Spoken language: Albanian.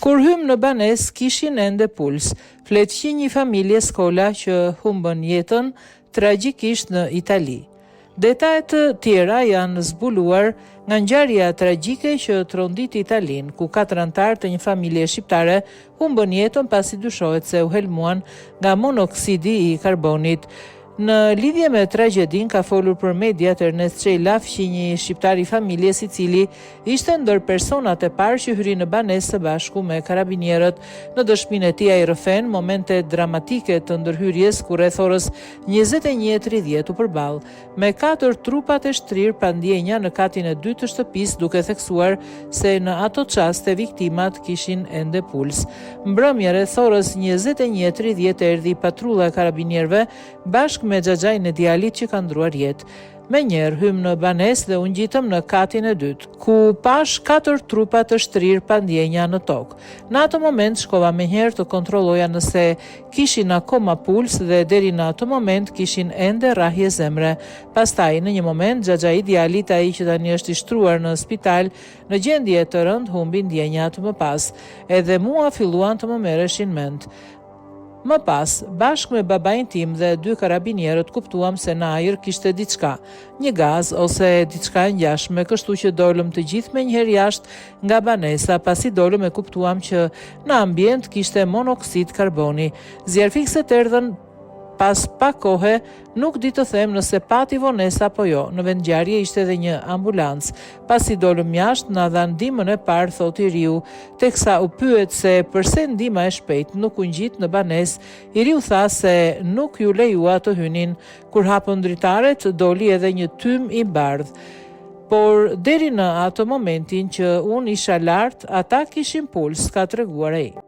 Kur hym në banesë kishin ende puls, fletqi një familje skola që humbën jetën tragjikisht në Itali. Detajet të tjera janë zbuluar nga ngjarja tragjike që tronditi Italinë, ku 4 anëtar të një familje shqiptare humbën jetën pasi dyshohet se u helmuan nga monoksidi i karbonit. Në lidhje me tragjedin ka folur për mediat Ernest Çelafqi, një shqiptar i familjes i cili ishte ndër personat e parë që hyri në banesë së bashku me karabinierët. Në dëshminë e tij ai rrëfen momente dramatike të ndërhyrjes ku rreth orës 21:30 u përball me 4 trupat e shtrirë pa ndjenja në katin e 2 të shtëpisë, duke theksuar se në ato çaste viktimat kishin ende puls. Mbrëmje rreth orës 21:30 erdhi patrulla e karabinierëve bashkë me xhaxhajin e djalit që ka ndruar jetë. Menjëherë hym në banesë dhe u ngjitëm në katin e 2, ku pash 4 trupa të shtrirë pa ndjenja në tokë. Në atë moment shkova menjëherë të kontrolloja nëse kishin akoma puls dhe deri në atë moment kishin ende rrahje zemre. Pastaj në një moment xhaxhai i djalit, ai që tani është i shtruar në spital në gjendje të rëndë, humbi ndjenjat më pas. Edhe mua filluan të më merreshin mend. Më pas, bashkë me babain tim dhe 2 karabinierët kuptuam se në ajër kishte diçka, një gaz ose diçka e ngjashme, kështu që dolëm të gjithë menjëherë jashtë nga banesa, pasi dolëm e kuptuam që në ambient kishte monoksid karboni. Zjarfikset erdhën pas pak kohe, nuk di të them nëse pati vonesë apo jo. Në vendngjarje ishte edhe një ambulancë. Pasi dolëm jashtë, na dha ndihmën e parë, thot i riu, teksa u pyet se pse ndihma e shpejt nuk u ngjit në banesë. I riu tha se nuk ju lejua të hynin. Kur hapën dritaret, doli edhe një tym i bardhë. Por deri në atë momentin që unë isha lart, ata kishin puls, ka treguar ai.